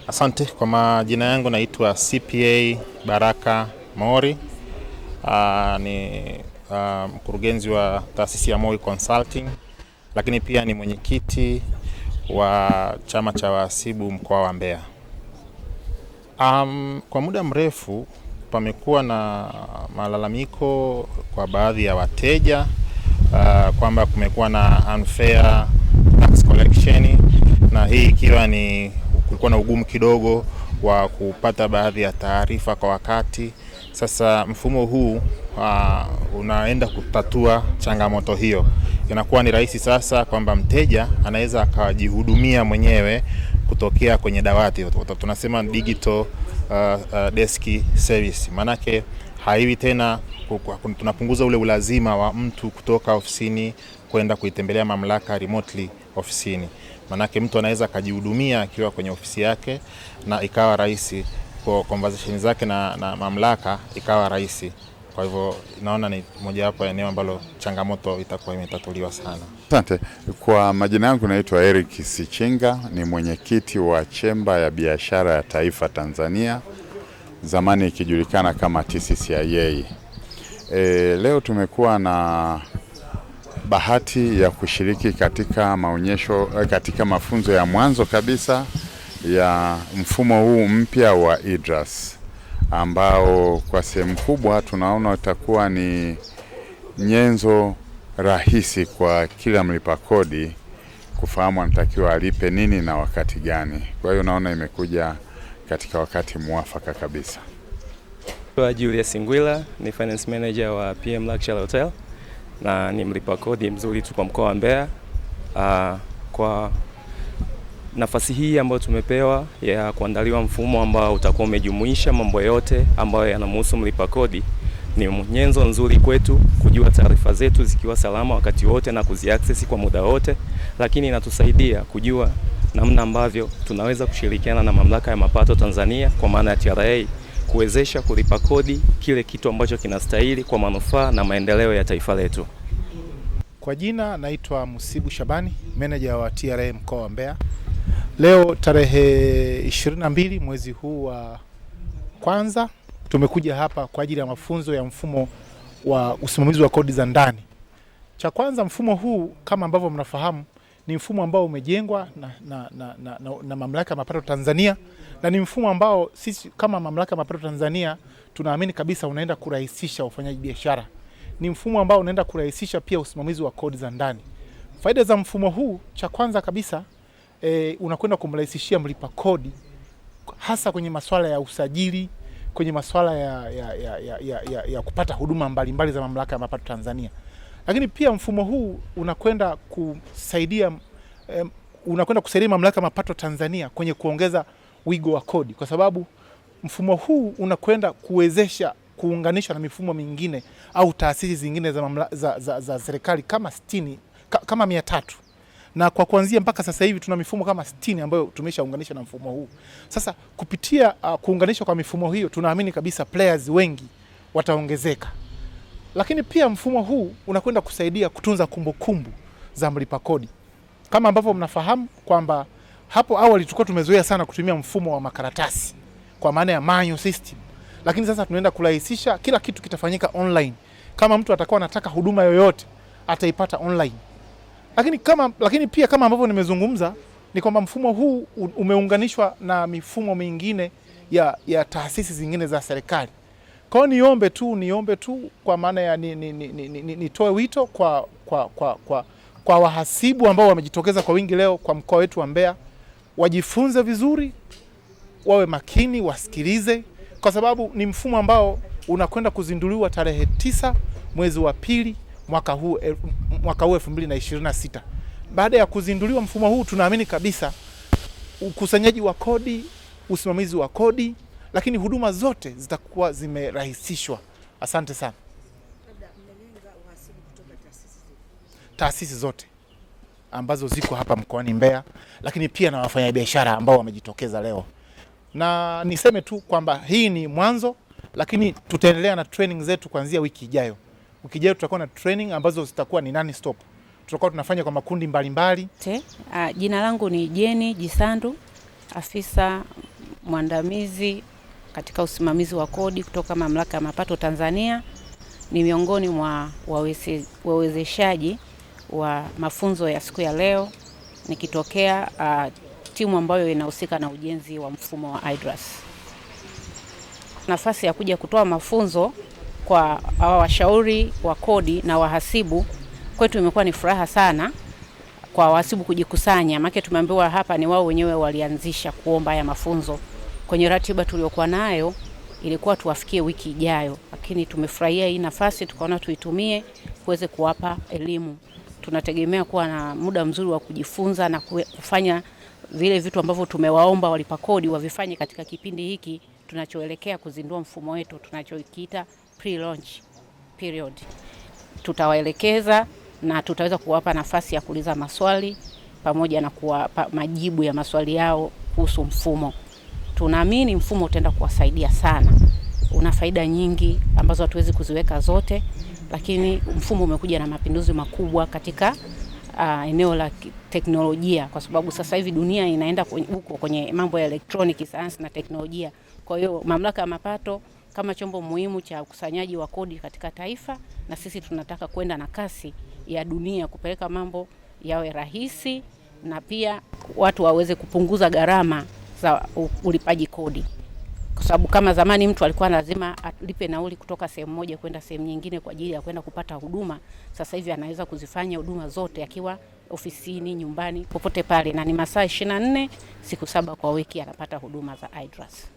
Asante, kwa majina yangu naitwa CPA Baraka Mori. Ni mkurugenzi wa taasisi ya Moi Consulting, lakini pia ni mwenyekiti wa chama cha wahasibu mkoa wa Mbeya. Kwa muda mrefu pamekuwa na malalamiko kwa baadhi ya wateja kwamba kumekuwa na unfair tax collection, na hii ikiwa ni kulikuwa na ugumu kidogo wa kupata baadhi ya taarifa kwa wakati. Sasa mfumo huu unaenda kutatua changamoto hiyo. Inakuwa ni rahisi sasa kwamba mteja anaweza akajihudumia mwenyewe kutokea kwenye dawati. Tunasema digital desk service. Manake haiwi tena, tunapunguza ule ulazima wa mtu kutoka ofisini kwenda kuitembelea mamlaka remotely ofisini. Manake mtu anaweza akajihudumia akiwa kwenye ofisi yake na ikawa rahisi, kwa conversation zake na mamlaka ikawa rahisi. Kwa hivyo naona ni moja wapo ya eneo ambalo changamoto itakuwa imetatuliwa sana. Asante. Kwa majina yangu naitwa Eric Sichinga, ni mwenyekiti wa Chemba ya Biashara ya Taifa Tanzania, zamani ikijulikana kama TCCIA. Leo tumekuwa na bahati ya kushiriki katika maonyesho, katika mafunzo ya mwanzo kabisa ya mfumo huu mpya wa IDRAS, ambao kwa sehemu kubwa tunaona utakuwa ni nyenzo rahisi kwa kila mlipa kodi kufahamu anatakiwa alipe nini na wakati gani. Kwa hiyo naona imekuja katika wakati muafaka kabisa. Julius Ngwila ni finance manager wa PM Luxury Hotel na ni mlipa kodi mzuri tu kwa mkoa wa Mbeya. Kwa nafasi hii ambayo tumepewa ya kuandaliwa mfumo ambao utakuwa umejumuisha mambo yote ambayo yanamhusu mlipa kodi, ni nyenzo nzuri kwetu kujua taarifa zetu zikiwa salama wakati wote na kuziaccess kwa muda wote, lakini inatusaidia kujua namna ambavyo tunaweza kushirikiana na mamlaka ya mapato Tanzania kwa maana ya TRA kuwezesha kulipa kodi kile kitu ambacho kinastahili kwa manufaa na maendeleo ya taifa letu. Kwa jina naitwa Musibu Shabani, manager wa TRA mkoa wa Mbeya. Leo tarehe 22 mwezi huu wa kwanza tumekuja hapa kwa ajili ya mafunzo ya mfumo wa usimamizi wa kodi za ndani. Cha kwanza, mfumo huu kama ambavyo mnafahamu ni mfumo ambao umejengwa na mamlaka ya mapato Tanzania, na ni mfumo ambao sisi kama mamlaka ya mapato Tanzania tunaamini kabisa unaenda kurahisisha ufanyaji biashara. Ni mfumo ambao unaenda kurahisisha pia usimamizi wa kodi za ndani. Faida za mfumo huu, cha kwanza kabisa, unakwenda kumrahisishia mlipa kodi hasa kwenye masuala ya usajili, kwenye masuala ya kupata huduma mbalimbali za mamlaka ya mapato Tanzania. Lakini pia mfumo huu unakwenda kusaidia mamlaka ya mapato Tanzania kwenye kuongeza wigo wa kodi, kwa sababu mfumo huu unakwenda kuwezesha kuunganishwa na mifumo mingine au taasisi zingine za serikali kama 300, na kwa kuanzia mpaka sasa hivi tuna mifumo kama 60 ambayo tumeshaunganisha na mfumo huu. Sasa kupitia kuunganishwa kwa mifumo hiyo, tunaamini kabisa players wengi wataongezeka. Lakini pia mfumo huu unakwenda kusaidia kutunza kumbukumbu za mlipa kodi. Kama ambavyo mnafahamu kwamba hapo awali tulikuwa tumezoea sana kutumia mfumo wa makaratasi kwa maana ya manual system. Lakini sasa tunaenda kurahisisha, kila kitu kitafanyika online. Kama mtu atakuwa anataka huduma yoyote ataipata online. Lakini pia kama ambavyo nimezungumza ni kwamba mfumo huu umeunganishwa na mifumo mingine ya taasisi zingine za serikali. Kwa hiyo niombe tu kwa maana ya nitoe wito kwa wahasibu ambao wamejitokeza kwa wingi leo kwa mkoa wetu wa Mbeya, wajifunze vizuri, wawe makini, wasikilize, kwa sababu ni mfumo ambao unakwenda kuzinduliwa tarehe 9 mwezi wa pili mwaka huu 2026. Baada ya kuzinduliwa mfumo huu, tunaamini kabisa ukusanyaji wa kodi, usimamizi wa kodi, lakini huduma zote zitakuwa zimerahisishwa. Asante sana. Taasisi zote ambazo ziko hapa mkoani Mbeya, lakini pia na wafanyabiashara ambao wamejitokeza leo. Na niseme tu kwamba hii ni mwanzo, lakini tutaendelea na training zetu kuanzia wiki ijayo. Wiki ijayo tutakuwa na training ambazo zitakuwa ni non stop. tutakuwa tunafanya kwa makundi mbalimbali. Jina langu ni Jeni Jisandu, afisa mwandamizi katika usimamizi wa kodi kutoka Mamlaka ya Mapato Tanzania. Ni miongoni mwa wawezeshaji wa mafunzo ya siku ya leo, nikitokea timu ambayo inahusika na ujenzi wa mfumo wa IDRAS. Nafasi ya kuja kutoa mafunzo kwa washauri wa kodi na wahasibu kwetu imekuwa ni furaha sana. Kwa wahasibu kujikusanya, maana tumeambiwa hapa ni wao wenyewe walianzisha kuomba haya mafunzo. Kwenye ratiba tuliyokuwa nayo ilikuwa tuwafikie wiki ijayo, lakini tumefurahia hii nafasi, tukaona tuitumie kuweze kuwapa elimu. Tunategemea kuwa na muda mzuri wa kujifunza na kufanya vile vitu ambavyo tumewaomba walipa kodi wavifanye katika kipindi hiki tunachoelekea kuzindua mfumo wetu tunachokiita pre-launch period. Tutawaelekeza na tutaweza kuwapa nafasi ya kuuliza maswali pamoja na kuwapa majibu ya maswali yao kuhusu mfumo. Tunaamini mfumo utaenda kuwasaidia sana. Una faida nyingi ambazo hatuwezi kuziweka zote, lakini mfumo umekuja na mapinduzi makubwa katika eneo la teknolojia, kwa sababu sasa hivi dunia inaenda huko kwenye mambo ya electronic, sayansi na teknolojia. Kwa hiyo Mamlaka ya Mapato kama chombo muhimu cha ukusanyaji wa kodi katika taifa, na sisi tunataka kwenda na kasi ya dunia kupeleka mambo yawe rahisi na pia watu waweze kupunguza gharama za ulipaji kodi. Kwa sababu kama zamani mtu alikuwa lazima alipe nauli kutoka sehemu moja kwenda sehemu nyingine kwa ajili ya kwenda kupata huduma, sasa hivi anaweza kuzifanya huduma zote akiwa ofisini, nyumbani, popote pale, na ni masaa 24 siku 7 kwa wiki anapata huduma za IDRAS.